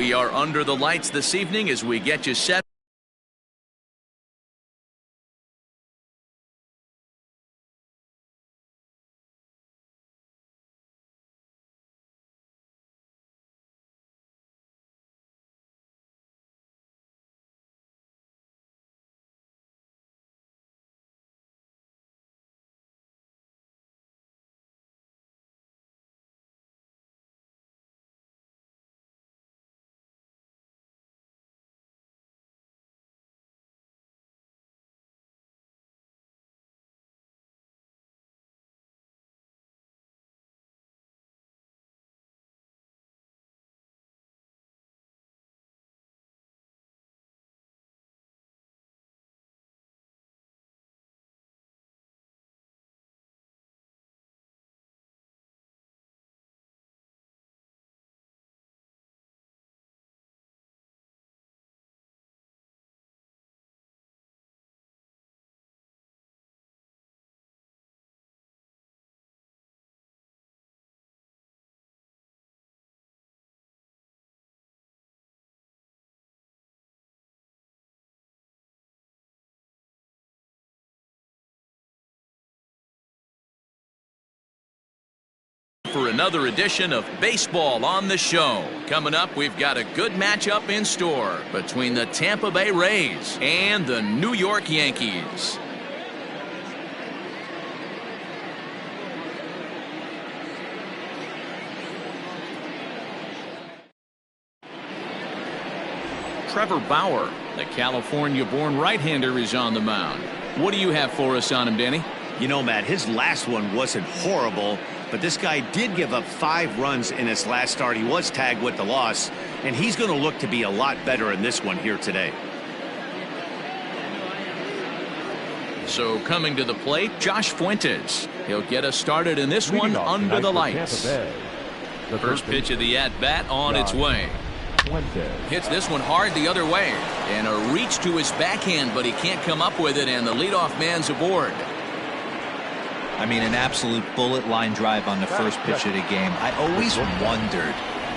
We are under the lights this evening as we get you set. For another edition of Baseball on the Show. Coming up, we've got a good matchup in store between the Tampa Bay Rays and the New York Yankees. Trevor Bauer, the California-born right-hander, is on the mound. What do you have for us on him, Danny? You know, Matt, his last one wasn't horrible, but this guy did give up 5 runs in his last start. He was tagged with the loss, and he's going to look to be a lot better in this one here today. So coming to the plate, Josh Fuentes. He'll get us started in this one under the lights. The first pitch of the at-bat on its way. Hits this one hard the other way. And a reach to his backhand, but he can't come up with it, and the leadoff man's aboard. I mean, an absolute bullet line drive on the first pitch of the game. I always wondered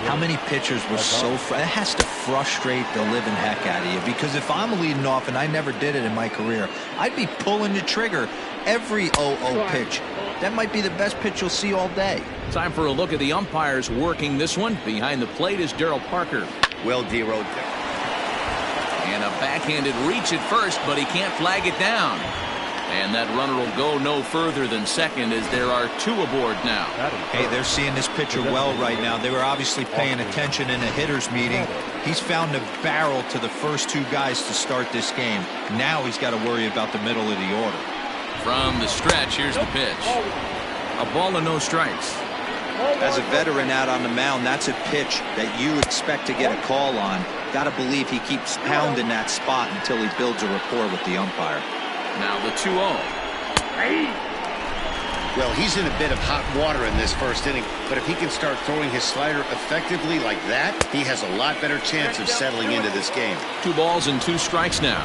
how many pitchers were so it has to frustrate the living heck out of you, because if I'm leading off, and I never did it in my career, I'd be pulling the trigger every 0-0 pitch. That might be the best pitch you'll see all day. Time for a look at the umpires working this one. Behind the plate is Darryl Parker. Well, D-Road. And a backhanded reach at first, but he can't flag it down. And that runner will go no further than second, as there are 2 aboard now. Hey, they're seeing this pitcher well right now. They were obviously paying attention in a hitter's meeting. He's found a barrel to the first 2 guys to start this game. Now he's got to worry about the middle of the order. From the stretch, here's the pitch. A ball and no strikes. As a veteran out on the mound, that's a pitch that you expect to get a call on. Got to believe he keeps pounding that spot until he builds a rapport with the umpire. Now the 2-0. Well, he's in a bit of hot water in this first inning, but if he can start throwing his slider effectively like that, he has a lot better chance of settling into this game. 2 balls and 2 strikes now.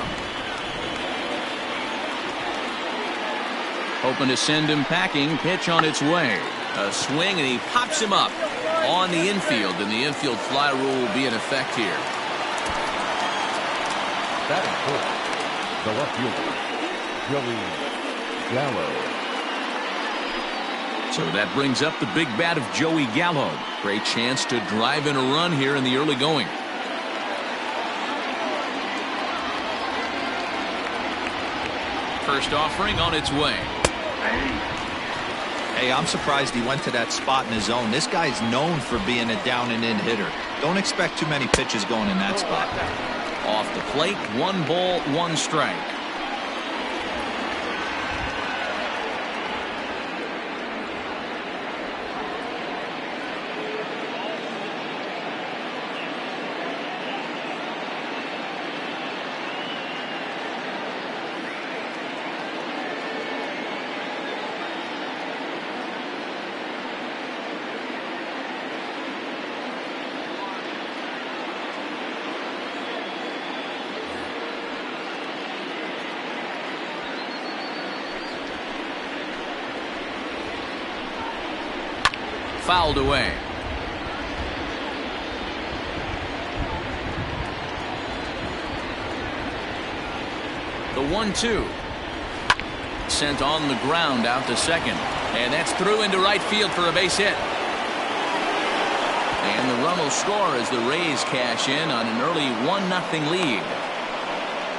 Hoping to send him packing. Pitch on its way. A swing, and he pops him up on the infield, and the infield fly rule will be in effect here. Batting fourth, the left fielder, Joey Gallo. So that brings up the big bat of Joey Gallo. Great chance to drive in a run here in the early going. First offering on its way. Hey, I'm surprised he went to that spot in his zone. This guy's known for being a down and in hitter. Don't expect too many pitches going in that spot. Off the plate, 1 ball, 1 strike. Fouled away. The 1-2. Sent on the ground out to second. And that's through into right field for a base hit. And the run will score as the Rays cash in on an early 1-0 lead.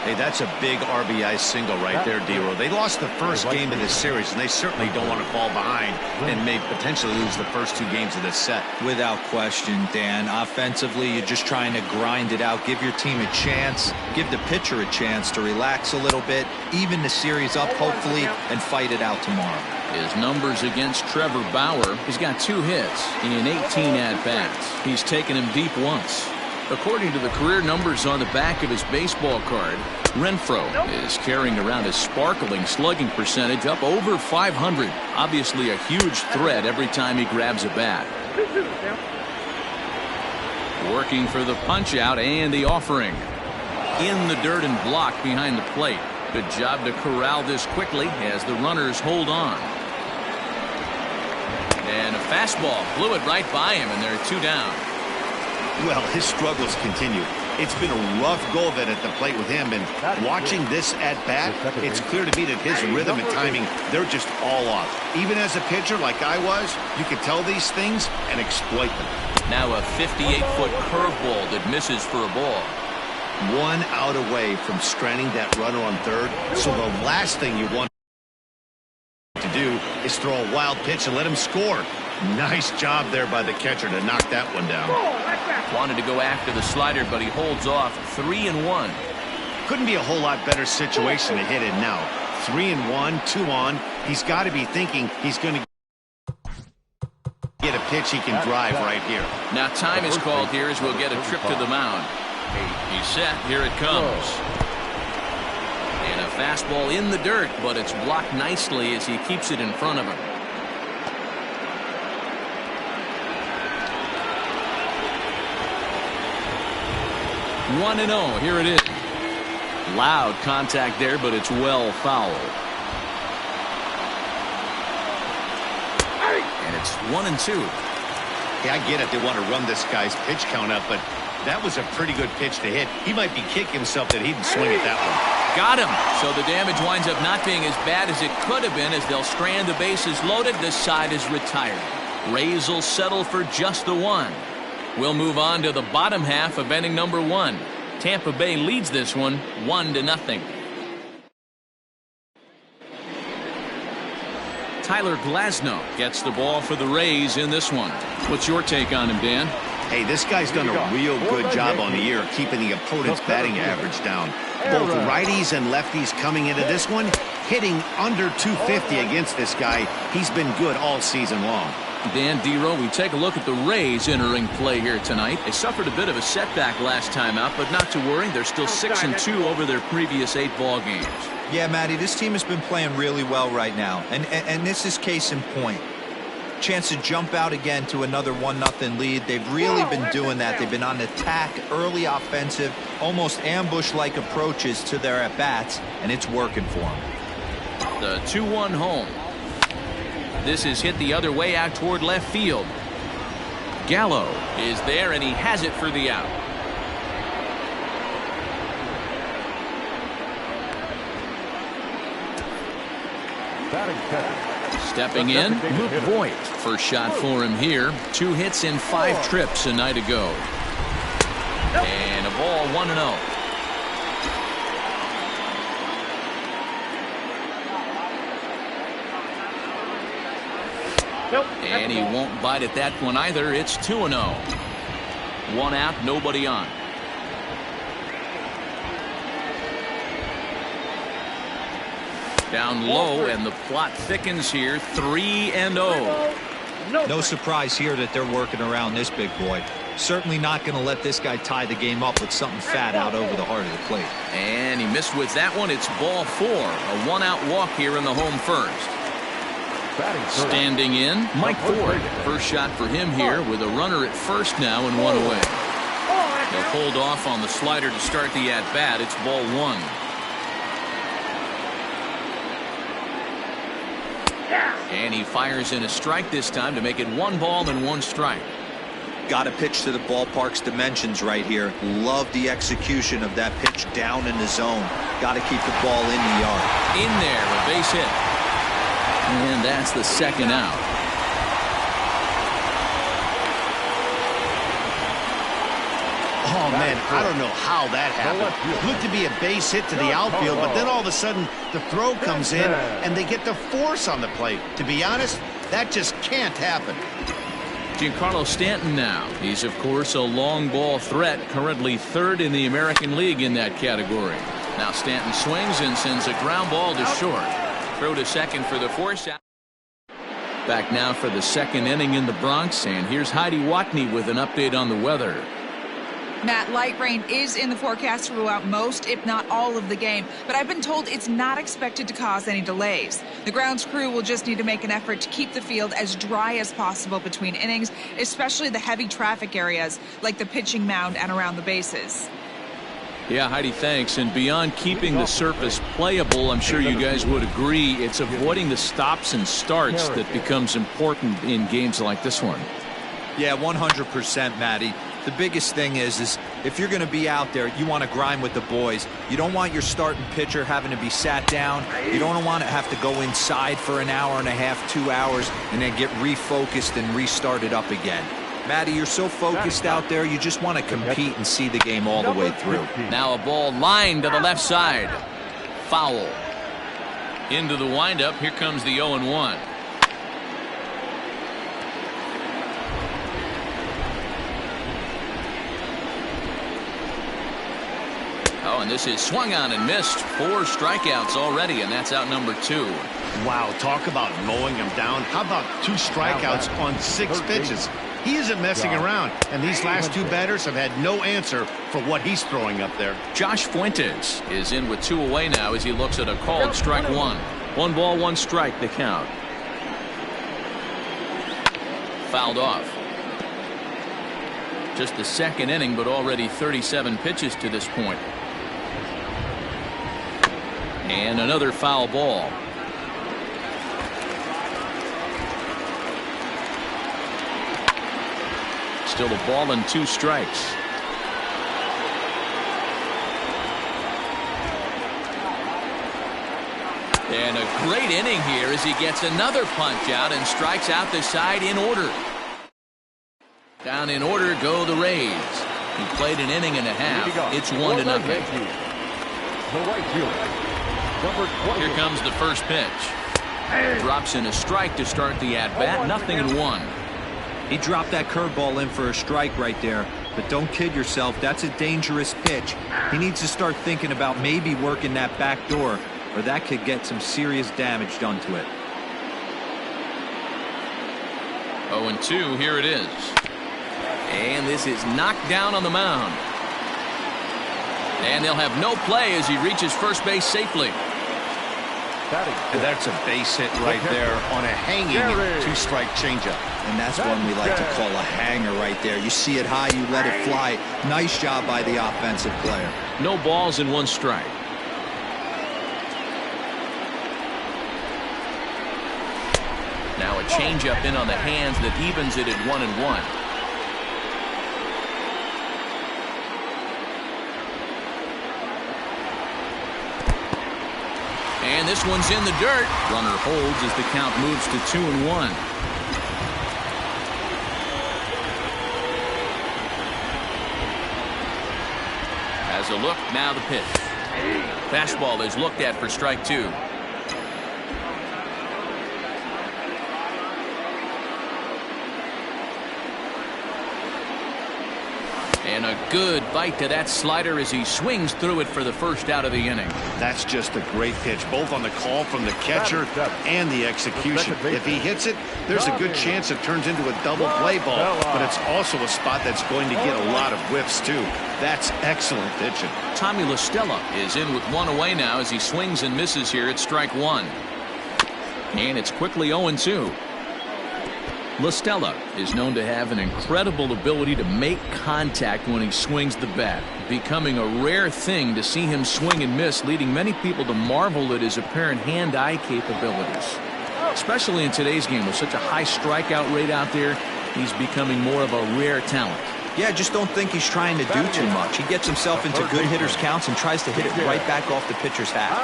Hey, that's a big RBI single right there, D-Roll. They lost the first game of this series, and they certainly don't want to fall behind and may potentially lose the first 2 games of this set. Without question, Dan. Offensively, you're just trying to grind it out, give your team a chance, give the pitcher a chance to relax a little bit, even the series up, hopefully, and fight it out tomorrow. His numbers against Trevor Bauer, he's got 2 hits in 18 at-bats. He's taken him deep once. According to the career numbers on the back of his baseball card, Renfroe is carrying around a sparkling slugging percentage up over 500. Obviously a huge threat every time he grabs a bat. Working for the punch out and the offering. In the dirt and blocked behind the plate. Good job to corral this quickly as the runners hold on. And a fastball blew it right by him, and there are 2 down. Well, his struggles continue. It's been a rough go of it at the plate with him, and watching this at-bat, it's clear to me that his rhythm and timing, they're just all off. Even as a pitcher like I was, you could tell these things and exploit them. Now a 58-foot curveball that misses for a ball. 1 out away from stranding that runner on third, so the last thing you want to do is throw a wild pitch and let him score. Nice job there by the catcher to knock that one down. Wanted to go after the slider, but he holds off. 3-1. Couldn't be a whole lot better situation to hit it now. 3-1, 2 on. He's got to be thinking he's going to get a pitch he can drive right here. Now time is called here as we'll get a trip to the mound. He's set. Here it comes. And a fastball in the dirt, but it's blocked nicely as he keeps it in front of him. One and 0. Here it is. Loud contact there, but it's well fouled. And it's 1-2. Yeah, I get it. They want to run this guy's pitch count up, but that was a pretty good pitch to hit. He might be kicking himself that he didn't swing at that one. Got him. So the damage winds up not being as bad as it could have been as they'll strand the bases loaded. This side is retired. Rays will settle for just the 1. We'll move on to the bottom half of inning number 1. Tampa Bay leads this one 1-0. Tyler Glasnow gets the ball for the Rays in this one. What's your take on him, Dan? Hey, this guy's done a real good job on the year keeping the opponent's batting average down. Both righties and lefties coming into this one, hitting under 250 against this guy. He's been good all season long. Dan, D-Roll, we take a look at the Rays entering play here tonight. They suffered a bit of a setback last time out, but not to worry. They're still 6-2 over their previous 8 ball games. Yeah, Matty, this team has been playing really well right now, and this is case in point. Chance to jump out again to another 1-0 lead. They've really been doing that. They've been on attack, early offensive, almost ambush-like approaches to their at-bats, and it's working for them. The 2-1 home. This is hit the other way out toward left field. Gallo is there, and he has it for the out. Stepping in, Luke Voigt. First shot for him here. 2 hits in 5 trips a night ago. And a ball 1-0. And he won't bite at that one either. It's 2-0. 1 out, nobody on. Down low, and the plot thickens here. 3-0. No surprise here that they're working around this big boy. Certainly not going to let this guy tie the game up with something fat out over the heart of the plate. And he missed with that one. It's ball 4. A 1-out walk here in the home first. Standing in, Mike Ford. First shot for him here with a runner at first now and 1 away. They'll hold off on the slider to start the at-bat. It's ball 1. And he fires in a strike this time to make it 1 ball and 1 strike. Got to pitch to the ballpark's dimensions right here. Love the execution of that pitch down in the zone. Got to keep the ball in the yard. In there, a base hit. And that's the second out. Oh, man, I don't know how that happened. Looked to be a base hit to the outfield, but then all of a sudden the throw comes in and they get the force on the plate. To be honest, that just can't happen. Giancarlo Stanton now. He's, of course, a long ball threat, currently third in the American League in that category. Now Stanton swings and sends a ground ball to short. Throw to second for the force out. Back now for the second inning in the Bronx, and here's Heidi Watney with an update on the weather. Matt, light rain is in the forecast throughout most, if not all, of the game, but I've been told it's not expected to cause any delays. The grounds crew will just need to make an effort to keep the field as dry as possible between innings, especially the heavy traffic areas like the pitching mound and around the bases. Yeah, Heidi, thanks. And beyond keeping the surface playable, I'm sure you guys would agree, it's avoiding the stops and starts that becomes important in games like this one. Yeah, 100%, Matty. The biggest thing is if you're going to be out there, you want to grind with the boys. You don't want your starting pitcher having to be sat down. You don't want to have to go inside for an hour and a half, 2 hours, and then get refocused and restarted up again. Matty, you're so focused out there, you just want to compete and see the game all the way through. Now a ball lined to the left side. Foul. Into the windup. Here comes the 0-1. Oh, and this is swung on and missed. 4 strikeouts already, and that's out number 2. Wow, talk about mowing him down. How about 2 strikeouts on 6 pitches? He isn't messing around, and these last 2 batters have had no answer for what he's throwing up there. Josh Fuentes is in with 2 away now as he looks at a called strike 1. 1 ball, 1 strike, the count. Fouled off. Just the second inning, but already 37 pitches to this point. And another foul ball. Still a ball and 2 strikes. And a great inning here as he gets another punch out and strikes out the side in order. Down in order go the Rays. He played an inning and a half. It's 1-0. Here comes the first pitch. Drops in a strike to start the at-bat. 0-1. He dropped that curveball in for a strike right there. But don't kid yourself, that's a dangerous pitch. He needs to start thinking about maybe working that back door, or that could get some serious damage done to it. 0-2, here it is. And this is knocked down on the mound. And they'll have no play as he reaches first base safely. And that's a base hit right there on a hanging 2-strike changeup. And that's one we like to call a hanger right there. You see it high, you let it fly. Nice job by the offensive player. No balls and 1 strike. Now a changeup in on the hands that evens it at 1-1. And this one's in the dirt. Runner holds as the count moves to 2-1. Has a look, now the pitch. Fastball is looked at for strike 2. And a good bite to that slider as he swings through it for the first out of the inning. That's just a great pitch, both on the call from the catcher and the execution. If he hits it, there's a good chance it turns into a double play ball, but it's also a spot that's going to get a lot of whiffs too. That's excellent pitching. Tommy La Stella is in with 1 away now as he swings and misses here at strike 1. And it's quickly 0-2. La Stella is known to have an incredible ability to make contact when he swings the bat, becoming a rare thing to see him swing and miss, leading many people to marvel at his apparent hand-eye capabilities. Especially in today's game with such a high strikeout rate out there, he's becoming more of a rare talent. Yeah, I just don't think he's trying to do too much. He gets himself into good hitters' counts and tries to hit it right back off the pitcher's hat.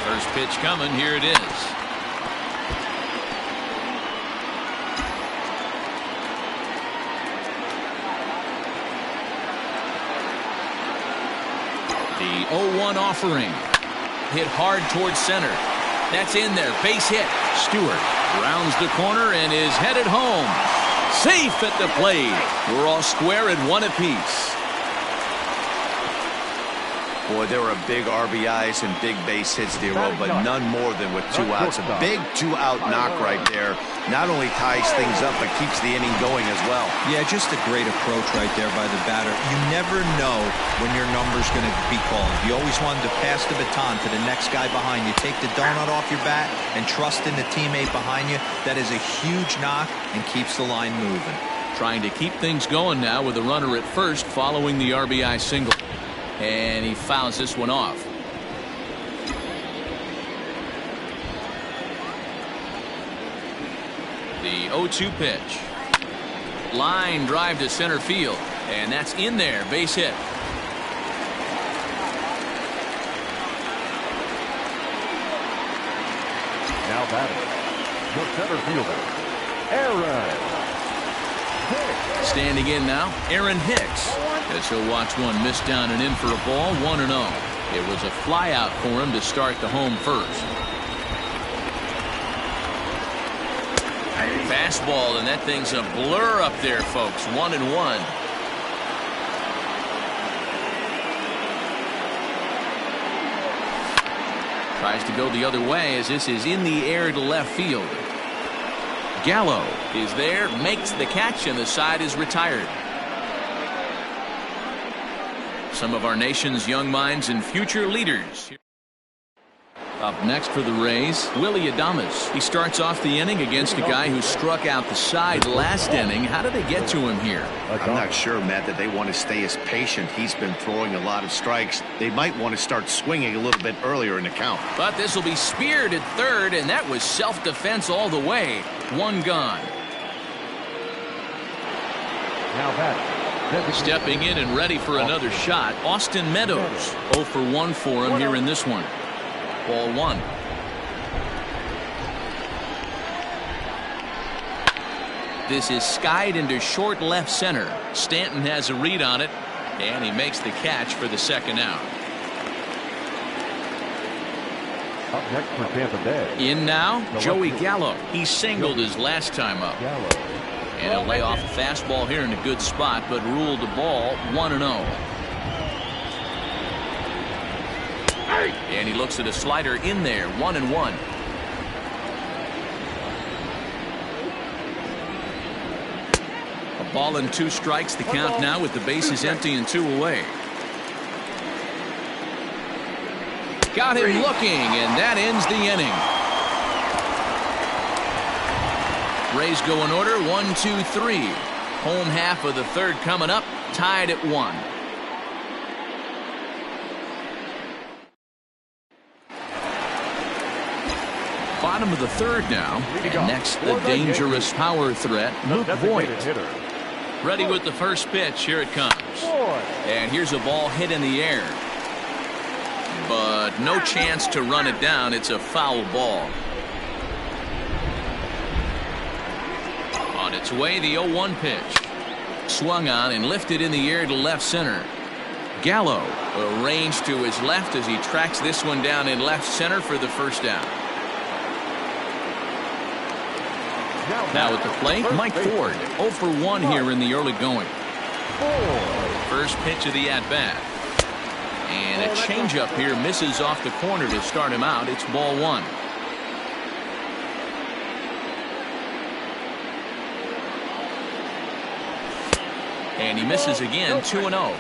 First pitch coming. Here it is. The 0-1 offering. Hit hard towards center. That's in there. Base hit. Stewart rounds the corner and is headed home. Safe at the plate. We're all square at one apiece. Boy, there were big RBIs and big base hits, D-Roll, but none more than with 2 outs. A big 2-out knock right there. Not only ties things up, but keeps the inning going as well. Yeah, just a great approach right there by the batter. You never know when your number's going to be called. You always wanted to pass the baton to the next guy behind you. Take the donut off your bat and trust in the teammate behind you. That is a huge knock and keeps the line moving. Trying to keep things going now with a runner at first following the RBI single. And he fouls this one off. The 0-2 pitch. Line drive to center field. And that's in there. Base hit. Now batting, the center fielder, Aaron Hicks. Standing in now, Aaron Hicks. As he'll watch one miss down and in for a ball, 1-0. It was a fly out for him to start the home first. Fastball, and that thing's a blur up there, folks. 1-1. Tries to go the other way as this is in the air to left field. Gallo is there, makes the catch, and the side is retired. Some of our nation's young minds and future leaders. Up next for the Rays, Willie Adames. He starts off the inning against a guy who struck out the side last inning. How did they get to him here? I'm not sure, Matt, that they want to stay as patient. He's been throwing a lot of strikes. They might want to start swinging a little bit earlier in the count. But this will be speared at third, and that was self-defense all the way. One gone. Now batting. Stepping in and ready for another shot, Austin Meadows. 0 for 1 for him here in this one. Ball 1. This is skied into short left center. Stanton has a read on it, and he makes the catch for the second out. Up next for Tampa Bay. In now, Joey Gallo. He singled his last time up. And he'll lay off a fastball here in a good spot, but ruled the ball 1-0. And he looks at a slider in there, 1-1. A ball and 2 strikes, the count now with the bases empty and 2 away. Got him looking, and that ends the inning. Rays go in order, 1, 2, 3. Home half of the third coming up, tied at 1. Bottom of the third now. And next, the dangerous power threat, Luke Voigt. Ready with the first pitch. Here it comes. And here's a ball hit in the air. But no chance to run it down. It's a foul ball. On its way, the 0-1 pitch. Swung on and lifted in the air to left center. Gallo arranged to his left as he tracks this one down in left center for the first down. Now at the plate, Mike Ford. 0 for 1 here in the early going. First pitch of the at-bat. And a changeup here misses off the corner to start him out. It's ball 1. And he misses again, 2-0.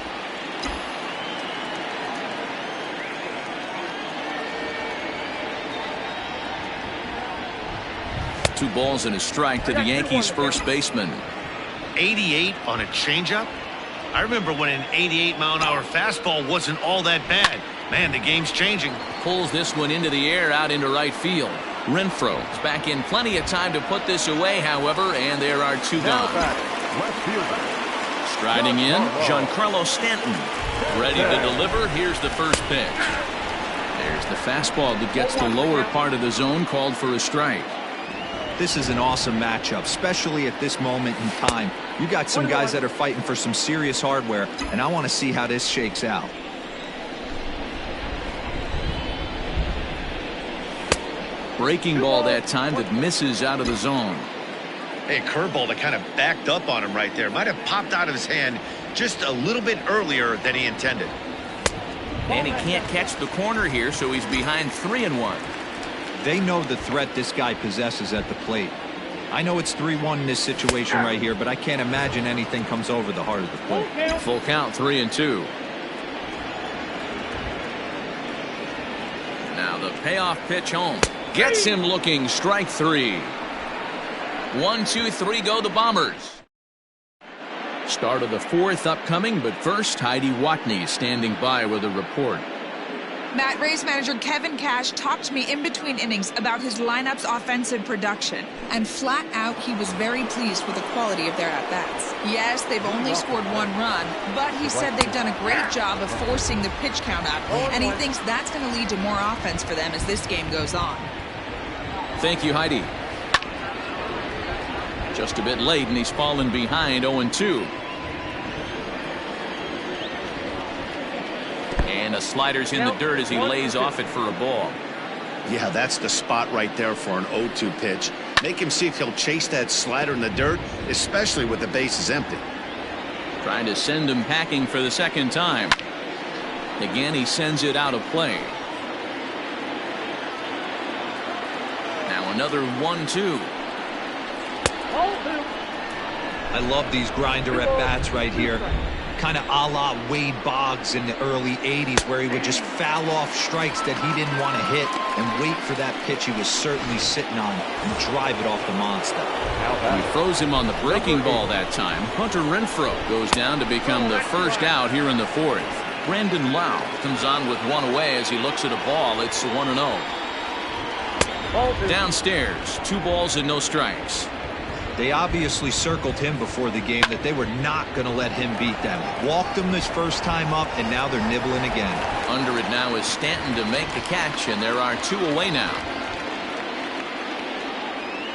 Two balls and a strike to the Yankees first baseman. 88 on a changeup? I remember when an 88-mile-an-hour fastball wasn't all that bad. Man, the game's changing. Pulls this one into the air out into right field. Renfroe is back in plenty of time to put this away, however, and there are 2 gone. Left fielder. Striding in, Giancarlo Stanton. Ready to deliver. Here's the first pitch. There's the fastball that gets the lower part of the zone, called for a strike. This is an awesome matchup, especially at this moment in time. You got some guys that are fighting for some serious hardware, and I want to see how this shakes out. Breaking ball that time that misses out of the zone. Hey, curveball that kind of backed up on him right there. Might have popped out of his hand just a little bit earlier than he intended. And he can't catch the corner here, so he's behind 3-1. They know the threat this guy possesses at the plate. I know it's 3-1 in this situation right here, but I can't imagine anything comes over the heart of the plate. Full count, 3-2. Now the payoff pitch home. Gets him looking, strike 3. 1, 2, 3 go the Bombers. Start of the 4th upcoming, but first Heidi Watney standing by with a report. Matt, Rays manager Kevin Cash talked to me in between innings about his lineup's offensive production, and flat out he was very pleased with the quality of their at-bats. Yes, they've only scored 1 run, but he said they've done a great job of forcing the pitch count up, and he thinks that's going to lead to more offense for them as this game goes on. Thank you, Heidi. Just a bit late, and he's fallen behind 0-2. And a slider's in the dirt as he lays off it for a ball. Yeah, that's the spot right there for an 0-2 pitch. Make him see if he'll chase that slider in the dirt, especially with the bases empty. Trying to send him packing for the second time. Again, he sends it out of play. Now another 1-2. I love these grinder at bats right here. Kind of a la Wade Boggs in the early 80s, where he would just foul off strikes that he didn't want to hit and wait for that pitch he was certainly sitting on and drive it off the monster. He froze him on the breaking ball that time. Hunter Renfroe goes down to become the first out here in the 4th. Brandon Lau comes on with 1 away as he looks at a ball. It's 1-0. Downstairs, 2 balls and no strikes. They obviously circled him before the game that they were not going to let him beat them. Walked him this first time up, and now they're nibbling again. Under it now is Stanton to make the catch, and there are 2 away now.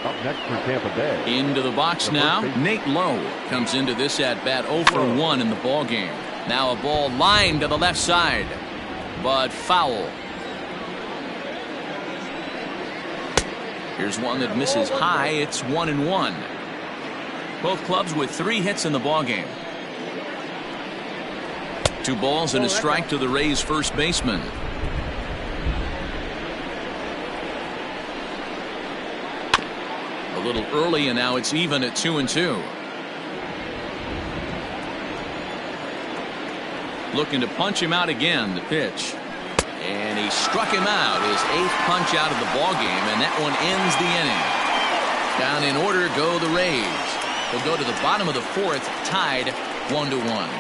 Up next for Tampa Bay. Into the box now. Nate Lowe comes into this at-bat 0 for 1 in the ball game. Now a ball lined to the left side, but foul. Here's one that misses high. It's 1-1. Both clubs with 3 hits in the ball game. 2 balls and a strike to the Rays' first baseman. A little early, and now it's even at 2-2. Looking to punch him out again. The pitch. And he struck him out, his 8th punch out of the ball game, and that one ends the inning. Down in order go the Rays. They'll go to the bottom of the 4th, tied 1-1.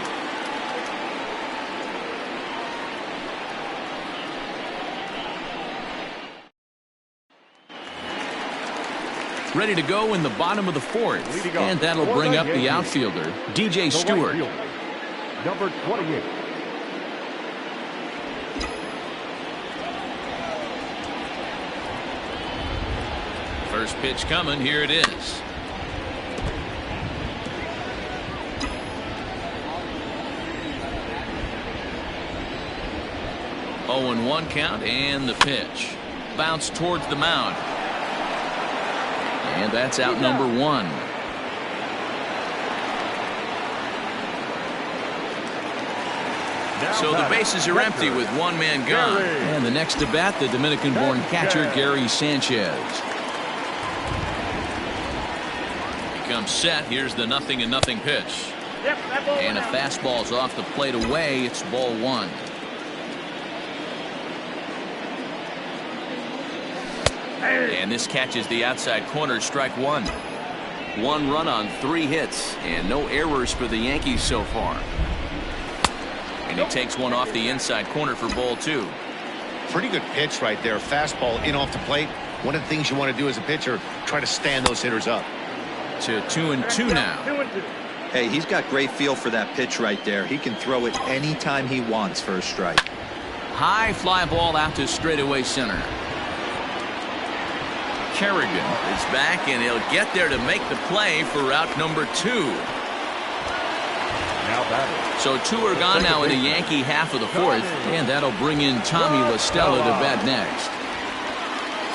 Ready to go in the bottom of the 4th, and that'll bring up the outfielder, DJ Stewart. Number 28. First pitch coming. Here it is. Oh, and 1 count, and the pitch. Bounce towards the mound. And that's out number 1. So the bases are empty with 1 man gone. And the next to bat, the Dominican-born catcher, Gary Sanchez. Comes set. Here's the 0-0 pitch. And a fastball's off the plate away. It's ball 1. And this catches the outside corner, strike 1. 1 run on 3 hits, and no errors for the Yankees so far. And he takes one off the inside corner for ball 2. Pretty good pitch right there. Fastball in off the plate. One of the things you want to do as a pitcher, try to stand those hitters up. To 2-2 now. Hey, he's got great feel for that pitch right there. He can throw it anytime he wants for a strike. High fly ball out to straightaway center. Kerrigan is back, and he'll get there to make the play for route number 2. So 2 are gone now in the Yankee half of the 4th, and that'll bring in Tommy La Stella to bat next.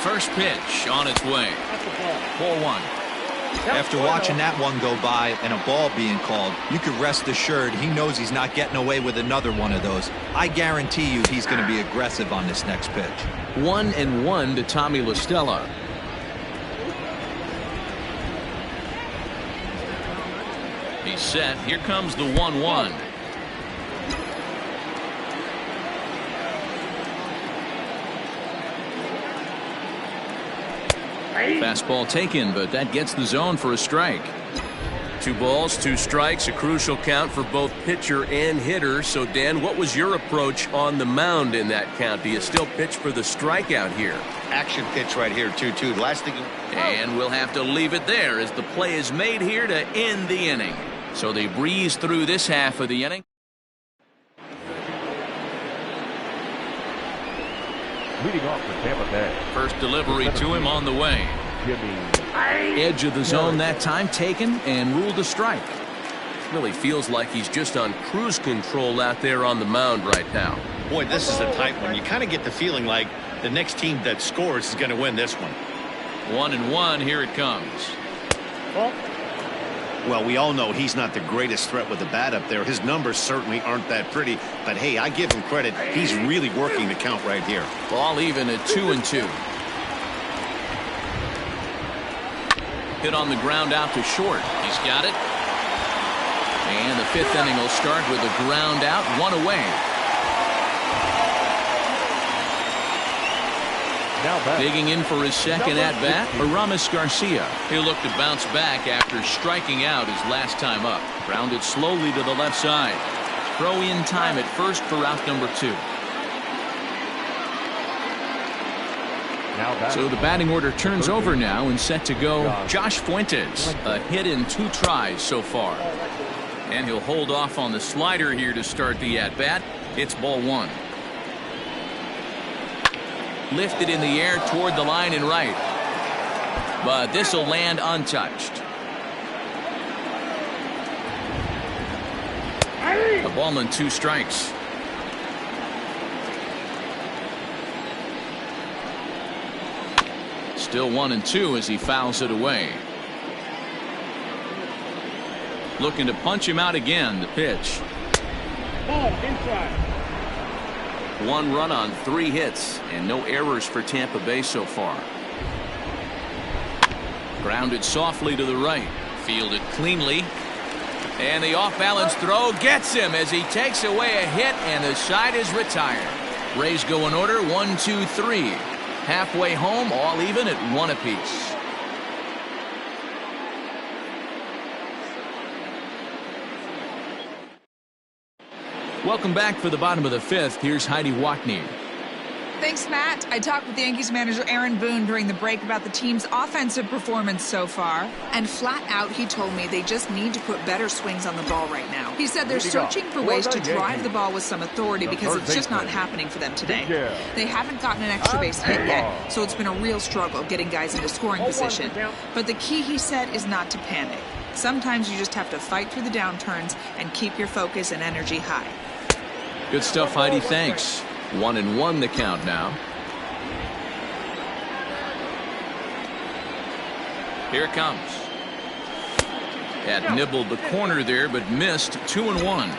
First pitch on its way. Ball 1. After watching that one go by and a ball being called, you could rest assured he knows he's not getting away with another one of those. I guarantee you he's going to be aggressive on this next pitch. 1-1 to Tommy La Stella. He's set. Here comes the 1-1. Fastball taken, but that gets the zone for a strike. 2 balls, 2 strikes, a crucial count for both pitcher and hitter. So, Dan, what was your approach on the mound in that count? Do you still pitch for the strikeout here? Action pitch right here, 2-2. Last thing. And we'll have to leave it there as the play is made here to end the inning. So they breeze through this half of the inning. Leading off for Tampa Bay. First delivery to him on the way. Edge of the zone that time taken and ruled a strike. Really feels like he's just on cruise control out there on the mound right now. Boy, this is a tight one. You kind of get the feeling like the next team that scores is going to win this one. 1-1. Here it comes. Well, we all know he's not the greatest threat with the bat up there. His numbers certainly aren't that pretty. But, hey, I give him credit. He's really working the count right here. Ball even at 2-2. Hit on the ground out to short. He's got it. And the 5th inning will start with a ground out, 1 away. Digging in for his second at-bat, Aramis Garcia. He'll look to bounce back after striking out his last time up. Grounded slowly to the left side. Throw in time at first for route number 2. So the batting order turns over now and set to go Josh Fuentes. A hit in 2 tries so far. And he'll hold off on the slider here to start the at-bat. It's ball 1. Lifted in the air toward the line and right. But this will land untouched. A ball and 2 strikes. Still 1-2 as he fouls it away. Looking to punch him out again. The pitch. Ball inside. 1 run on 3 hits and no errors for Tampa Bay so far. Grounded softly to the right. Fielded cleanly. And the off-balance throw gets him as he takes away a hit, and the side is retired. Rays go in order 1, 2, 3. Halfway home, all even at 1 apiece. Welcome back for the bottom of the 5th. Here's Heidi Watney. Thanks, Matt. I talked with Yankees manager Aaron Boone during the break about the team's offensive performance so far. And flat out, he told me they just need to put better swings on the ball right now. He said they're searching for ways to drive the ball with some authority because it's just not happening for them today. They haven't gotten an extra base hit yet, so it's been a real struggle getting guys into scoring position. But the key, he said, is not to panic. Sometimes you just have to fight through the downturns and keep your focus and energy high. Good stuff, Heidi. Thanks. 1-1 the count now. Here it comes. Had nibbled the corner there, but missed. 2-1.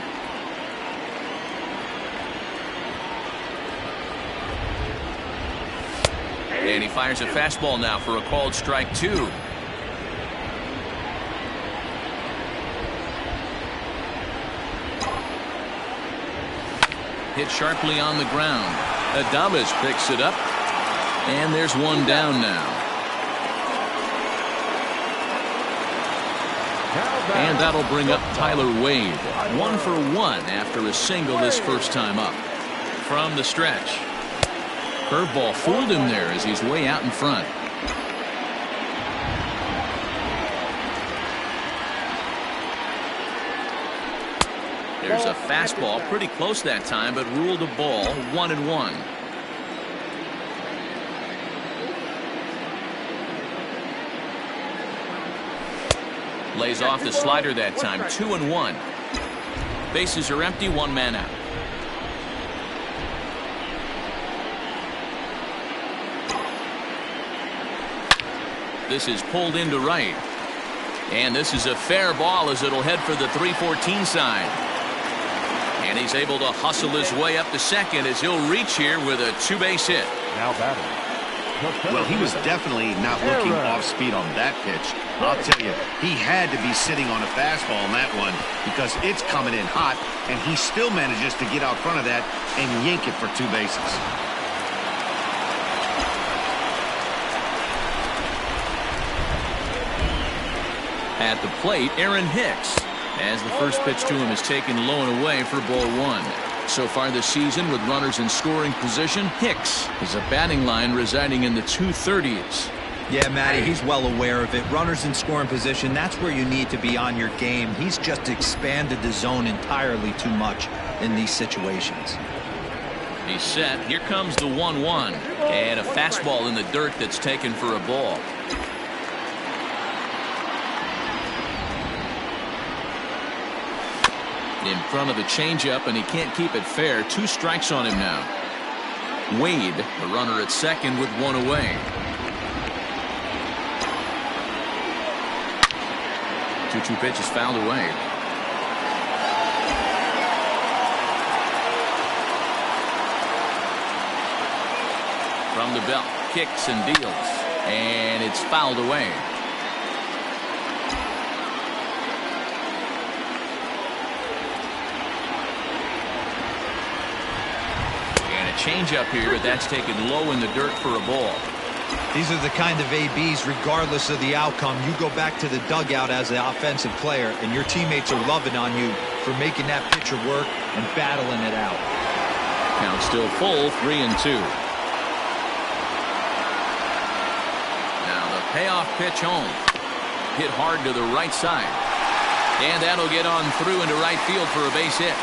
And he fires a fastball now for a called strike 2. Hit sharply on the ground. Adames picks it up. And there's 1 down now. And that'll bring up Tyler Wade. 1 for 1 after a single this first time up. From the stretch. Curveball fooled him there as he's way out in front. There's a fastball pretty close that time, but ruled a ball. 1-1. Lays off the slider that time. 2-1. Bases are empty. One man out. This is pulled into right. And this is a fair ball as it'll head for the 314 side. And he's able to hustle his way up to second as he'll reach here with a two-base hit. Now batting. Well, he was definitely not looking off speed on that pitch. I'll tell you, he had to be sitting on a fastball on that one because it's coming in hot, and he still manages to get out front of that and yank it for two bases. At the plate, Aaron Hicks, as the first pitch to him is taken low and away for ball one. So far this season, with runners in scoring position, Hicks is a batting line residing in the 230s. Yeah, Matty, he's well aware of it. Runners in scoring position, that's where you need to be on your game. He's just expanded the zone entirely too much in these situations. He's set. Here comes the 1-1. And a fastball in the dirt that's taken for a ball. In front of the changeup, and he can't keep it fair. 2 strikes on him now. Wade, the runner at second with 1 away. 2-2 pitch is fouled away. From the belt, kicks and deals, and it's fouled away. Change up here, but that's taken low in the dirt for a ball. These are the kind of ABs, regardless of the outcome. You go back to the dugout as an offensive player, and your teammates are loving on you for making that pitcher work and battling it out. Count still full, 3-2. Now the payoff pitch home. Hit hard to the right side. And that'll get on through into right field for a base hit.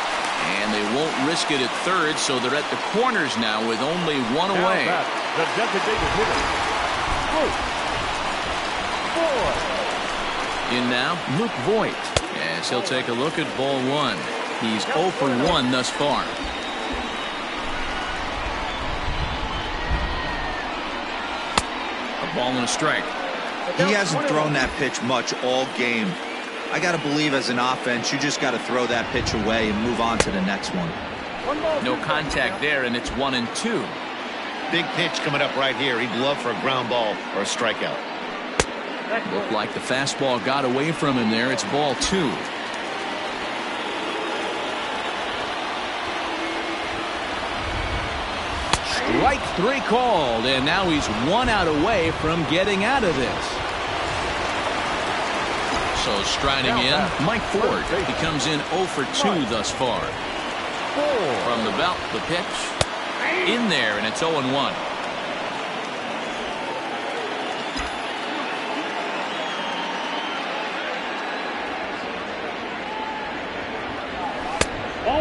And they won't risk it at third, so they're at the corners now with only 1 away. The designated hitter, Luke Voigt. In now, Luke Voigt, as he'll take a look at ball 1. He's 0 for 1 thus far. A ball and a strike. He hasn't thrown that pitch much all game. I got to believe as an offense, you just got to throw that pitch away and move on to the next one. No contact there, and it's 1-2. Big pitch coming up right here. He'd love for a ground ball or a strikeout. Looked like the fastball got away from him there. It's ball 2. Strike 3 called, and now he's 1 out away from getting out of this. So striding in, Mike Ford. He comes in 0 for 2 thus far. From the belt, the pitch in there, and it's 0-1.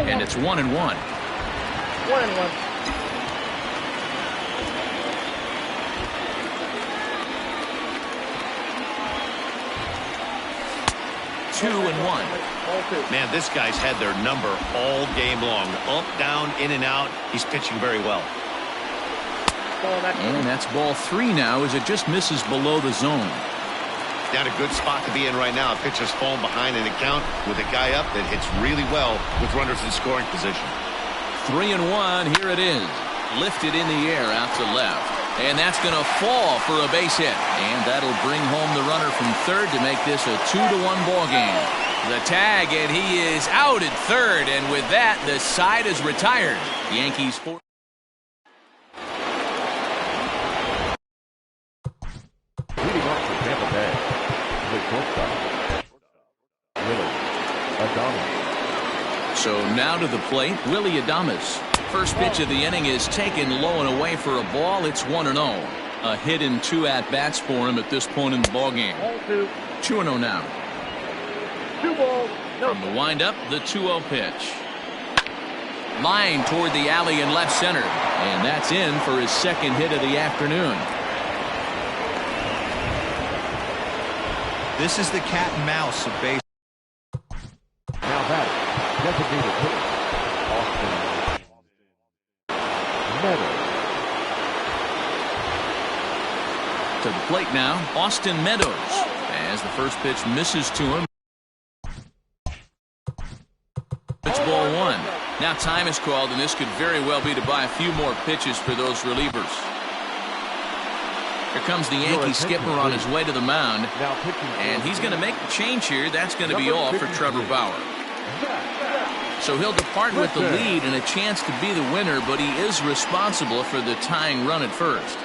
And it's 1-1. 1-1. 2-1. Man, this guy's had their number all game long. Up, down, in and out. He's pitching very well. And that's ball 3 now as it just misses below the zone. Down a good spot to be in right now. Pitcher's falling behind in the count with a guy up that hits really well with runners in scoring position. 3-1. Here it is. Lifted in the air out to left. And that's going to fall for a base hit. And that'll bring home the runner from third to make this a 2-1 ball game. The tag, and he is out at third. And with that, the side is retired. Yankees 4. Leading off for Tampa Bay, the shortstop, Willie Adames. So now to the plate, Willie Adames. First pitch of the inning is taken low and away for a ball. It's 1-0. A hit in 2 at-bats for him at this point in the ball game. 2-0 now. 2 balls, From the windup, the 2-0 pitch. Line toward the alley in left center. And that's in for his second hit of the afternoon. This is the cat and mouse of base. Now batting, designated hitter, Austin Meadows. To the plate now, Austin Meadows. As the first pitch misses to him. It's ball one. Now time is called, and this could very well be to buy a few more pitches for those relievers. Here comes the Yankee skipper on his way to the mound, and he's going to make the change here. That's going to be all for Trevor Bauer. So he'll depart with the lead and a chance to be the winner, but he is responsible for the tying run at first.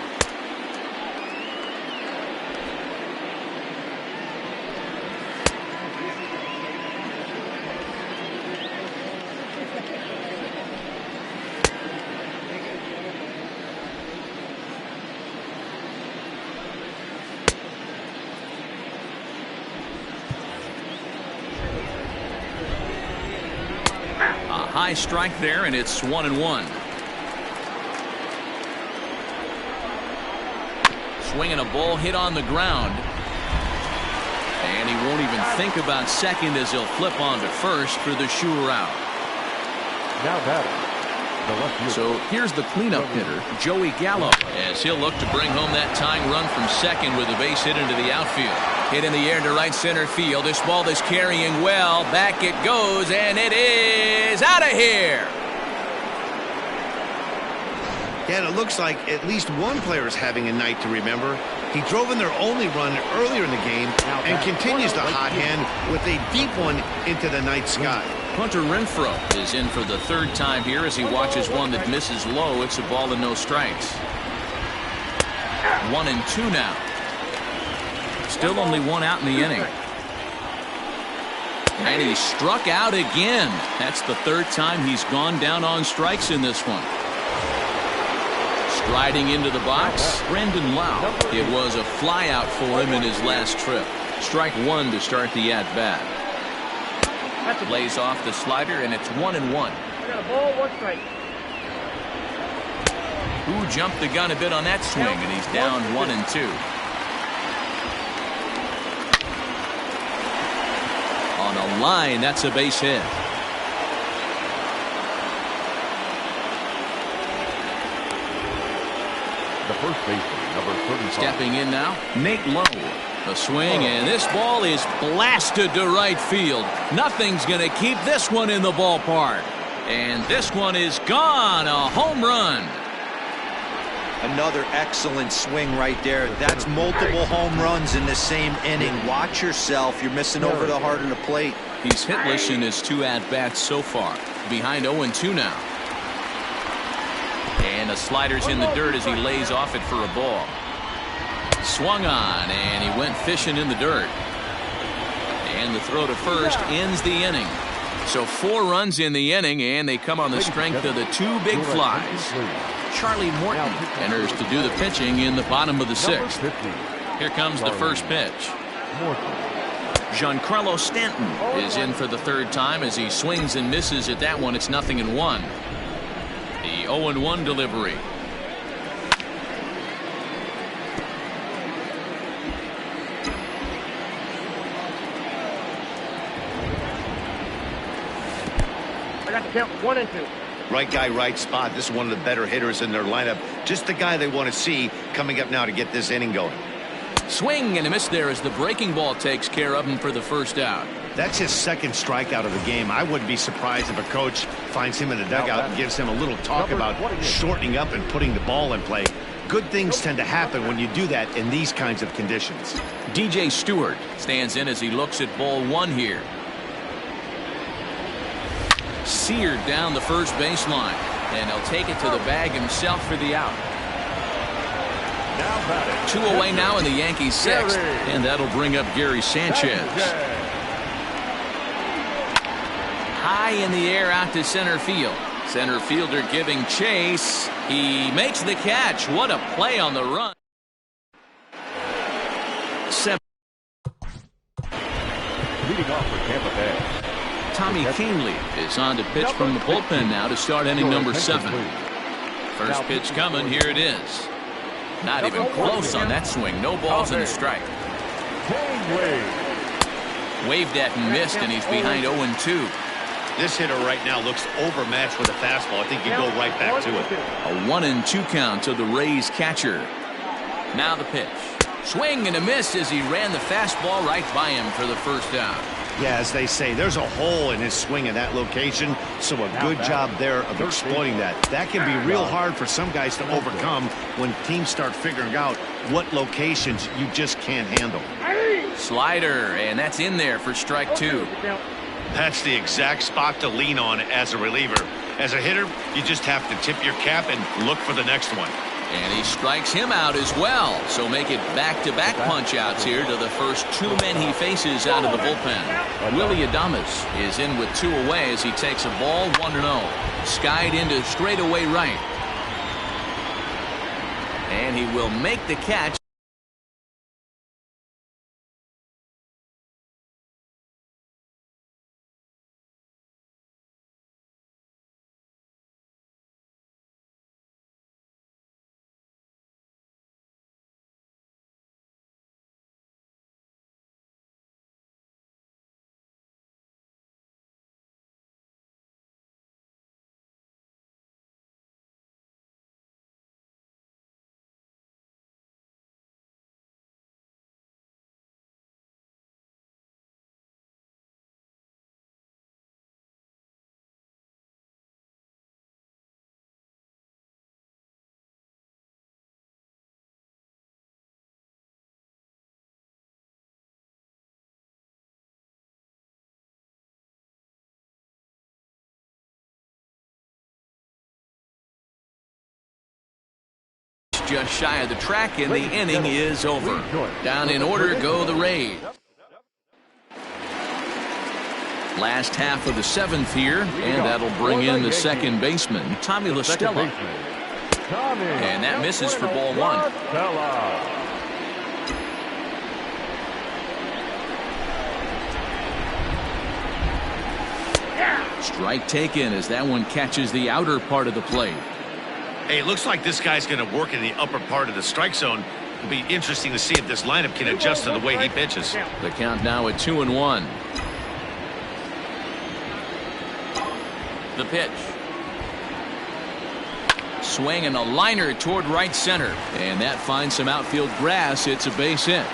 High strike there, and it's 1-1. Swinging a ball hit on the ground. And he won't even think about second as he'll flip on to first for the sure out. Now batting. So here's the cleanup hitter, Joey Gallo, as he'll look to bring home that tying run from second with a base hit into the outfield. Hit in the air to right center field. This ball is carrying well. Back it goes, and it is out of here. Yeah, and it looks like at least one player is having a night to remember. He drove in their only run earlier in the game and continues the hot hand with a deep one into the night sky. Hunter Renfroe is in for the third time here as he watches one that misses low. It's a ball and no strikes. 1-2 now. Still only one out in the inning. And he struck out again. That's the third time he's gone down on strikes in this one. Striding into the box, Brandon Lau. It was a fly out for him in his last trip. Strike one to start the at-bat. Lays off the slider, and it's 1-1. I got a ball, 1 strike. Who jumped the gun a bit on that swing, and he's down 1-2. On a line, that's a base hit. The first baseman, number 35. Stepping in now, Nate Lowe. A swing, and this ball is blasted to right field. Nothing's going to keep this one in the ballpark. And this one is gone. A home run. Another excellent swing right there. That's multiple home runs in the same inning. Watch yourself. You're missing over the heart of the plate. He's hitless in his 2 at-bats so far. Behind 0-2 now. And the slider's in the dirt as he lays off it for a ball. Swung on, and he went fishing in the dirt. And the throw to first ends the inning. So 4 runs in the inning, and they come on the strength of the 2 big flies. Charlie Morton enters to do the pitching in the bottom of the 6th. Here comes the first pitch. Giancarlo Stanton is in for the 3rd time as he swings and misses at that one. It's 0-1. The 0-1 delivery. I got the count 1-2. Right guy, right spot. This is one of the better hitters in their lineup. Just the guy they want to see coming up now to get this inning going. Swing and a miss there as the breaking ball takes care of him for the first out. That's his 2nd strikeout of the game. I wouldn't be surprised if a coach finds him in the dugout and gives him a little talk about shortening up and putting the ball in play. Good things tend to happen when you do that in these kinds of conditions. DJ Stewart stands in as he looks at ball 1 here. Seared down the first baseline, and he'll take it to the bag himself for the out. 2 away now in the Yankees 6th, and that'll bring up Gary Sanchez. High in the air out to center field. Center fielder giving chase. He makes the catch. What a play on the run. 7. Leading off for Tampa Bay, Tommy Canley is on to pitch from the bullpen now to start inning number 7. First pitch coming. Here it is. Not even close on that swing. No balls and a strike. Waved at and missed, and he's behind 0-2. This hitter right now looks overmatched with a fastball. I think you go right back to it. A 1-2 count to the Rays catcher. Now the pitch. Swing and a miss as he ran the fastball right by him for the first out. Yeah, as they say, there's a hole in his swing in that location, so a good job there of exploiting that. That can be real hard for some guys to overcome when teams start figuring out what locations you just can't handle. Slider, and that's in there for strike 2. That's the exact spot to lean on as a reliever. As a hitter, you just have to tip your cap and look for the next one. And he strikes him out as well. So make it back-to-back punch-outs here to the first 2 men he faces out of the bullpen. Willie Adames is in with 2 away as he takes a ball 1-0. Skied into straightaway right. And he will make the catch. Just shy of the track, and the inning is over. Down in order go the Rays. Last half of the 7th here, and that'll bring in the second baseman, Tommy La Stella. And that misses for ball 1. Strike taken as that one catches the outer part of the plate. Hey, it looks like this guy's going to work in the upper part of the strike zone. It'll be interesting to see if this lineup can adjust to the way he pitches. The count now at 2-1. The pitch. Swing and a liner toward right center. And that finds some outfield grass. It's a base hit.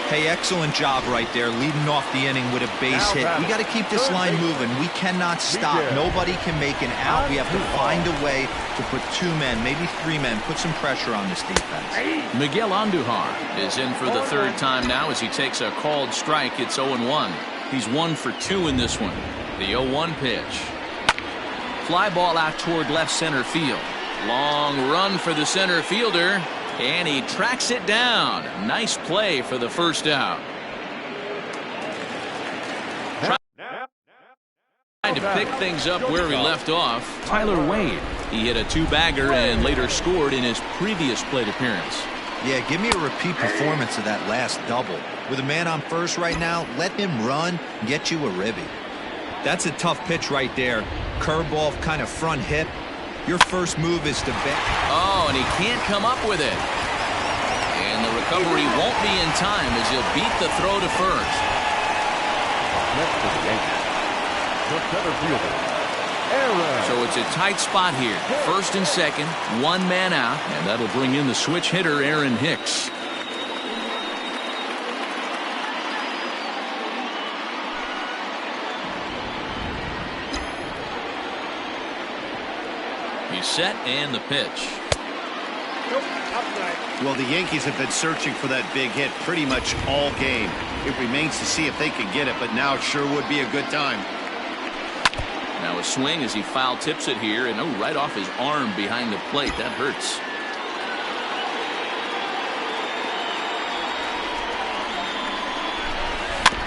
Hey, excellent job right there, leading off the inning with a base hit. We got to keep this line moving. We cannot stop. Nobody can make an out. We have to find a way to put 2 men, maybe 3 men, put some pressure on this defense. Miguel Andujar is in for the 3rd time now as he takes a called strike. It's 0-1. He's 1 for 2 in this one. The 0-1 pitch. Fly ball out toward left center field. Long run for the center fielder. And he tracks it down. Nice play for the first out. Trying to pick things up where he left off, Tyler Wade. He hit a 2-bagger and later scored in his previous plate appearance. Yeah, give me a repeat performance of that last double. With a man on first right now, let him run and get you a ribby. That's a tough pitch right there. Curveball, kind of front hip. Your first move is to bet. Oh, and he can't come up with it. And the recovery won't be in time as he'll beat the throw to first. Next to the Yankees, the center fielder, Aaron. So it's a tight spot here. First and second, 1 man out, and that'll bring in the switch hitter, Aaron Hicks. He's set, and the pitch. Well, the Yankees have been searching for that big hit pretty much all game. It remains to see if they can get it, but now it sure would be a good time. Now a swing as he foul tips it here, and right off his arm behind the plate. That hurts.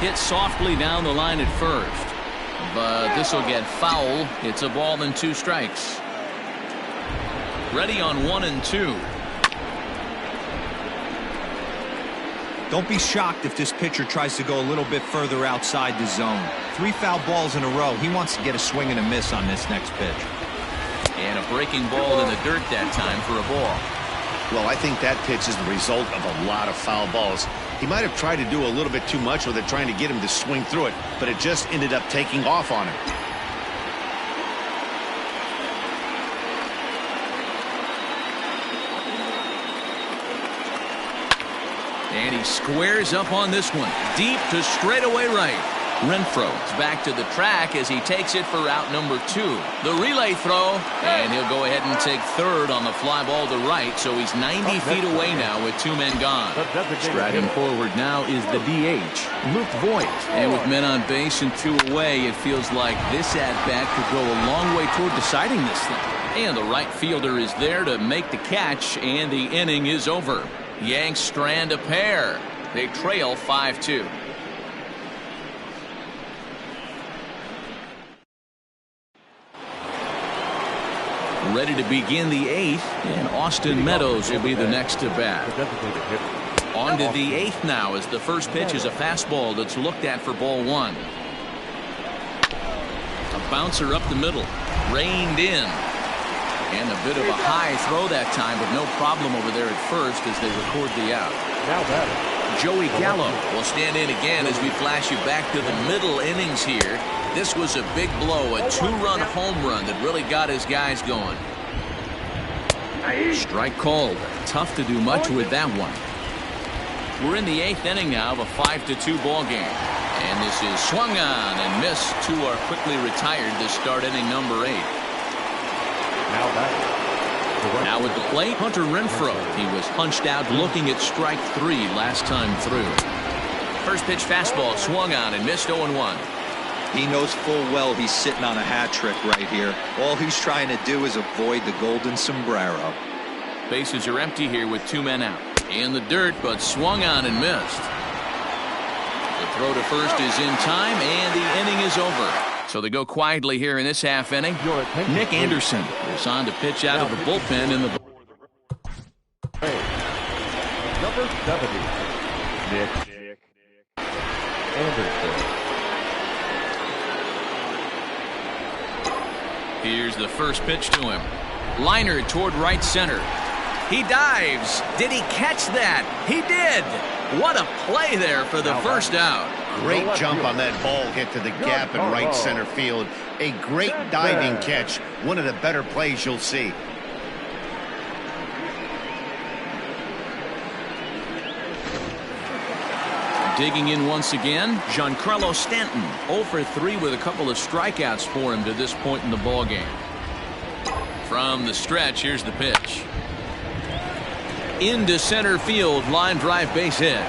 Hit softly down the line at first, but this will get foul. It's a ball and 2 strikes. Ready on 1 and 2. Don't be shocked if this pitcher tries to go a little bit further outside the zone. 3 foul balls in a row. He wants to get a swing and a miss on this next pitch. And a breaking ball in the dirt that time for a ball. Well, I think that pitch is the result of a lot of foul balls. He might have tried to do a little bit too much with it, trying to get him to swing through it, but it just ended up taking off on him. And he squares up on this one. Deep to straightaway right. Renfroe is back to the track as he takes it for out number 2. The relay throw, and he'll go ahead and take third on the fly ball to right, so he's 90 feet away now with 2 men gone. Striding forward now is the DH, Luke Voigt. And with men on base and 2 away, it feels like this at-bat could go a long way toward deciding this thing. And the right fielder is there to make the catch, and the inning is over. Yanks strand a pair. They trail 5-2. Ready to begin the 8th, and Austin Meadows will be the next to bat. On to the 8th now as the first pitch is a fastball that's looked at for ball 1. A bouncer up the middle, reined in. And a bit of a high throw that time, but no problem over there at first as they record the out. Joey Gallo will stand in again as we flash you back to the middle innings here. This was a big blow, a 2-run home run that really got his guys going. Strike called. Tough to do much with that one. We're in the 8th inning now of a 5-2 ball game. And this is swung on and missed. 2 are quickly retired to start inning number 8. Now at the plate, Hunter Renfroe. He was hunched out looking at strike 3 last time through. First pitch fastball swung on and missed 0-1. He knows full well he's sitting on a hat trick right here. All he's trying to do is avoid the golden sombrero. Bases are empty here with 2 men out. In the dirt, but swung on and missed. The throw to first is in time, and the inning is over. So they go quietly here in this half inning. Nick Anderson is on to pitch out of the bullpen in the. Number 70, Nick Anderson. Here's the first pitch to him. Liner toward right center. He dives. Did he catch that? He did. What a play there for the first out. Great jump on that ball hit to the gap in right center field. A great diving catch. One of the better plays you'll see. Digging in once again, Giancarlo Stanton. 0 for 3 with a couple of strikeouts for him to this point in the ball game. From the stretch, here's the pitch. Into center field, line drive base hit.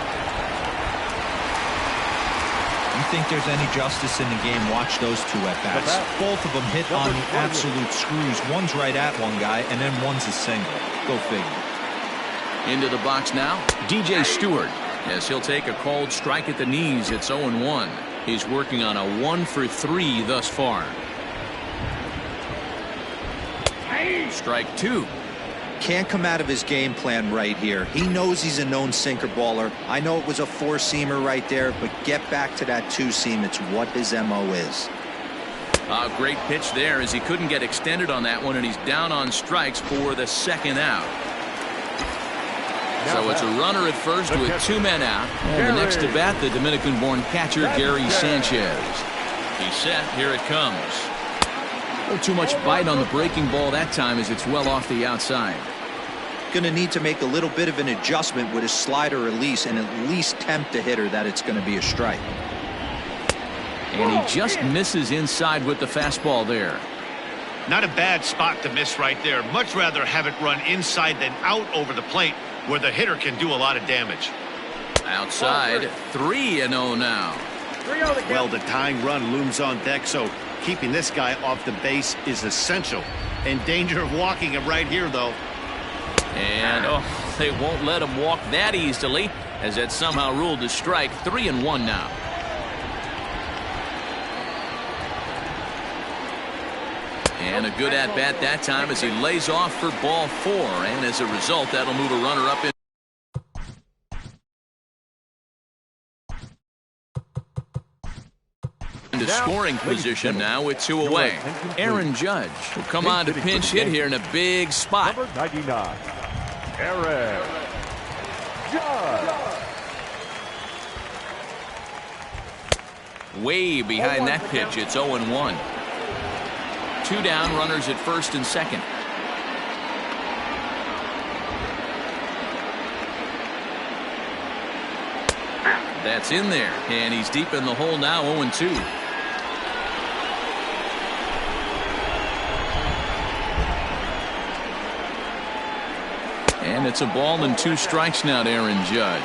You think there's any justice in the game? Watch those 2 at-bats. Both of them hit on the absolute screws. One's right at one guy, and then one's a single. Go figure. Into the box now, DJ Stewart. As he'll take a called strike at the knees. It's 0-1. He's working on a 1 for 3 thus far. Strike 2. Can't come out of his game plan right here. He knows he's a known sinker baller. I know it was a 4-seamer right there, but get back to that 2-seam. It's what his MO is. A great pitch there as he couldn't get extended on that one, and he's down on strikes for the second out. So it's a runner at first with 2 men out. And the next to bat, the Dominican-born catcher, Gary Sanchez. He's set. Here it comes. Not too much bite on the breaking ball that time as it's well off the outside. Going to need to make a little bit of an adjustment with his slider release and at least tempt the hitter that it's going to be a strike. And he just misses inside with the fastball there. Not a bad spot to miss right there. Much rather have it run inside than out over the plate, where the hitter can do a lot of damage. Outside, 3-0 now. Well, the tying run looms on deck, so keeping this guy off the base is essential. In danger of walking him right here, though. And, they won't let him walk that easily, as that's somehow ruled a strike. 3-1 now. And a good at-bat that time as he lays off for ball 4. And as a result, that'll move a runner up in. into scoring position now with 2 away. Aaron Judge will come on to pinch hit here in a big spot. Number 99, Aaron Judge. Way behind that pitch. It's 0-1. 2 down, runners at first and second. That's in there, and he's deep in the hole now, 0-2. And it's a ball and 2 strikes now to Aaron Judge.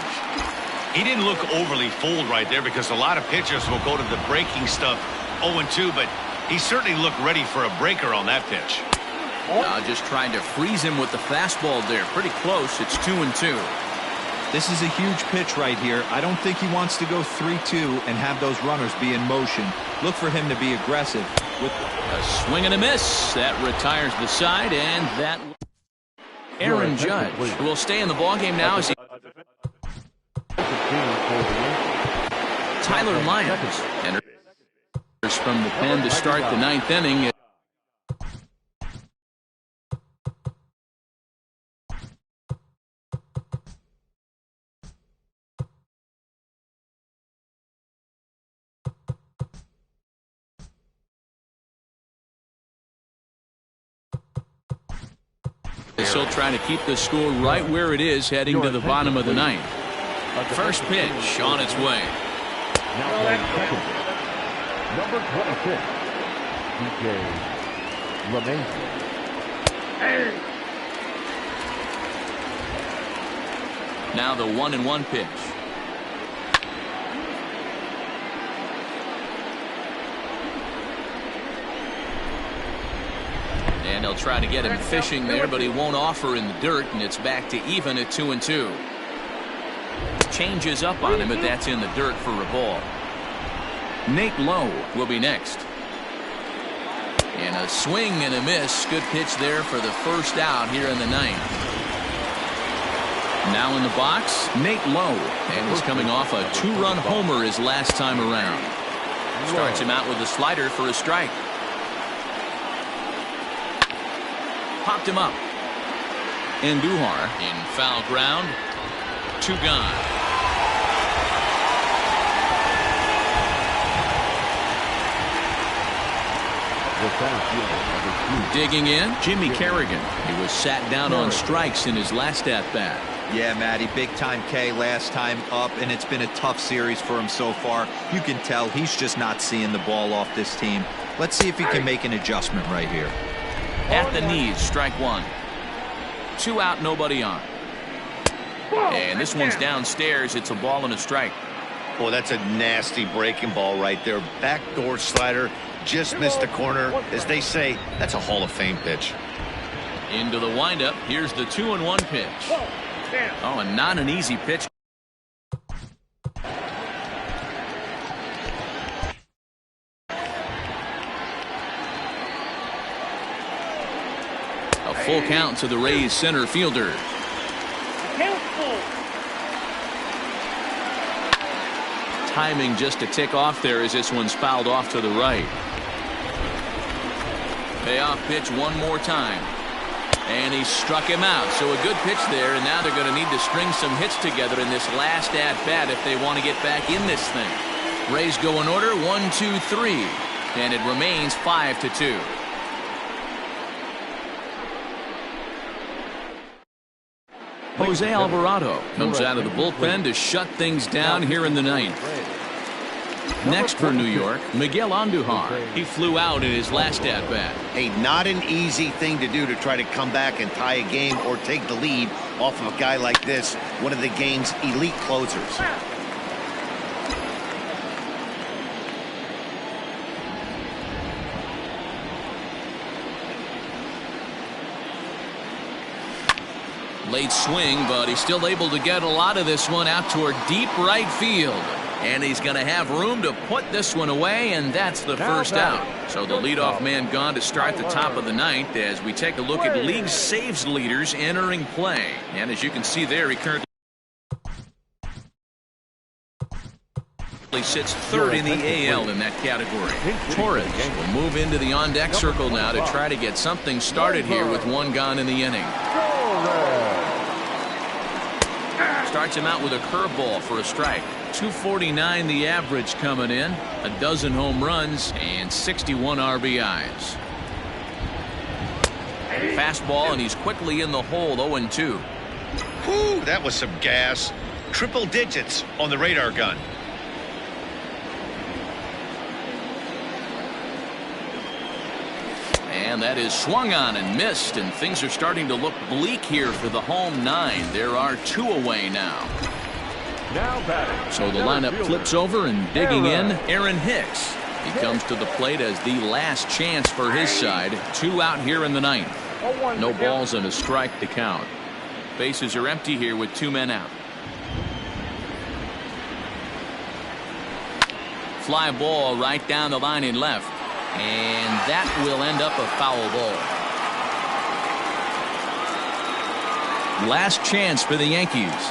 He didn't look overly fooled right there because a lot of pitchers will go to the breaking stuff 0-2, but he certainly looked ready for a breaker on that pitch. Just trying to freeze him with the fastball there. Pretty close. It's 2-2. This is a huge pitch right here. I don't think he wants to go 3-2 and have those runners be in motion. Look for him to be aggressive. With a swing and a miss. That retires the side, and that Aaron Judge will stay in the ballgame now as he Tyler Lyons enters from the pen to start the 9th inning. Still trying to keep the score right where it is heading to the bottom of the 9th. First pitch on its way. Now playing second, number 26, DJ LeMay. Now the 1-1 pitch. And they'll try to get him fishing there, but he won't offer in the dirt, and it's back to even at 2-2. Changes up on him, but that's in the dirt for a ball. Nate Lowe will be next. And a swing and a miss. Good pitch there for the first out here in the 9th. Now in the box, Nate Lowe, and he's coming off a 2-run homer his last time around. Starts him out with a slider for a strike. Popped him up. Andujar in foul ground. 2 gone. Digging in, Jimmy Kerrigan. He was sat down on strikes in his last at-bat. Yeah, Matty, big-time K last time up, and it's been a tough series for him so far. You can tell he's just not seeing the ball off this team. Let's see if he can make an adjustment right here. At the knees, strike 1. 2 out, nobody on. And this one's downstairs. It's a ball and a strike. Boy, that's a nasty breaking ball right there. Backdoor slider. Just missed the corner. As they say, that's a Hall of Fame pitch. Into the windup. Here's the 2-1 pitch. Oh, and not an easy pitch. A full count to the Rays center fielder. Timing just to tick off there as this one's fouled off to the right. Payoff pitch one more time. And he struck him out. So a good pitch there, and now they're going to need to string some hits together in this last at-bat if they want to get back in this thing. Rays go in order, 1, 2, 3. And it remains 5-2. Jose Alvarado comes out of the bullpen to shut things down here in the 9th. Next for New York, Miguel Andujar. He flew out in his last at-bat. Hey, not an easy thing to do to try to come back and tie a game or take the lead off of a guy like this, one of the game's elite closers. Late swing, but he's still able to get a lot of this one out toward deep right field. And he's going to have room to put this one away, and that's the first out. So the leadoff man gone to start the top of the 9th as we take a look at league saves leaders entering play. And as you can see there, he currently He sits third in the AL in that category. Torres will move into the on-deck circle now to try to get something started here with one gone in the inning. Starts him out with a curveball for a strike. 249 the average coming in. A dozen home runs and 61 RBIs. Fastball, and he's quickly in the hole. 0-2. Whew, that was some gas. Triple digits on the radar gun. And that is swung on and missed, and things are starting to look bleak here for the home nine. There are two away now. So the lineup flips over, and digging in, Aaron Hicks. He comes to the plate as the last chance for his side. Two out here in the ninth. No balls and a strike to count. Bases are empty here with two men out. Fly ball right down the line in left. And that will end up a foul ball. Last chance for the Yankees.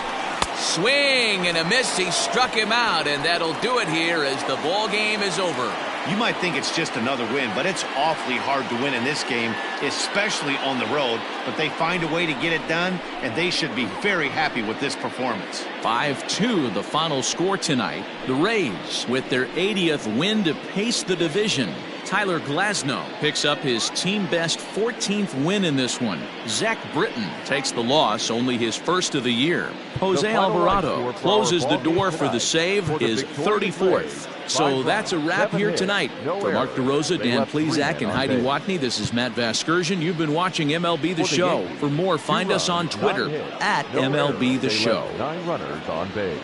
Swing and a miss. He struck him out, and that'll do it here as the ball game is over. You might think it's just another win, but it's awfully hard to win in this game, especially on the road. But they find a way to get it done, and they should be very happy with this performance. 5-2 the final score tonight. The Rays with their 80th win to pace the division. Tyler Glasnow picks up his team-best 14th win in this one. Zach Britton takes the loss, only his first of the year. Jose Alvarado closes the door for the save, his 34th. So that's a wrap here tonight. For Mark DeRosa, Dan Plezak, and Heidi Watney, this is Matt Vasgersian. You've been watching MLB The Show. For more, find us on Twitter at MLB The Show. 9 runners on base.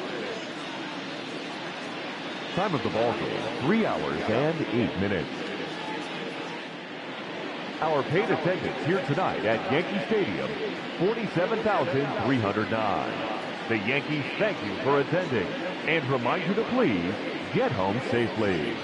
Time of the ball game, 3 hours and 8 minutes. Our paid attendance here tonight at Yankee Stadium, 47,309. The Yankees thank you for attending and remind you to please get home safely.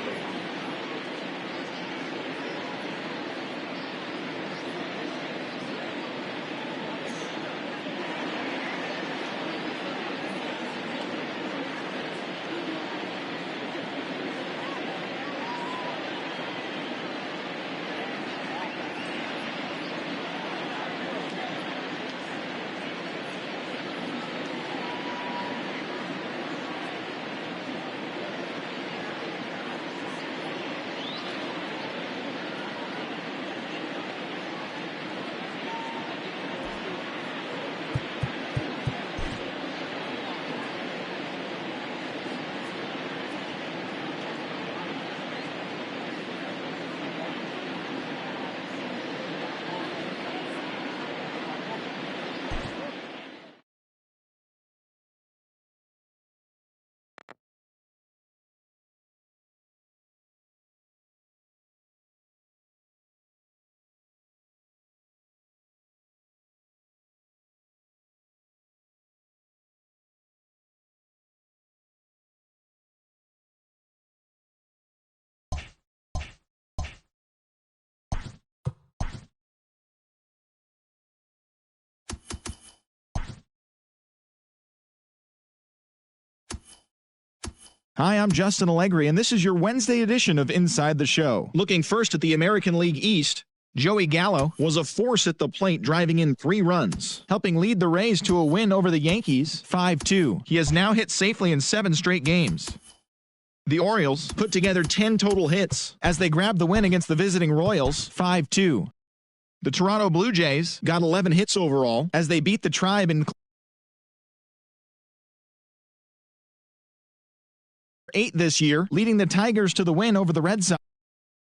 Hi, I'm Justin Allegri, and this is your Wednesday edition of Inside the Show. Looking first at the American League East, Joey Gallo was a force at the plate, driving in 3 runs, helping lead the Rays to a win over the Yankees 5-2. He has now hit safely in 7 straight games. The Orioles put together 10 total hits as they grabbed the win against the visiting Royals 5-2. The Toronto Blue Jays got 11 hits overall as they beat the Tribe in 8 this year, leading the Tigers to the win over the Red Sox.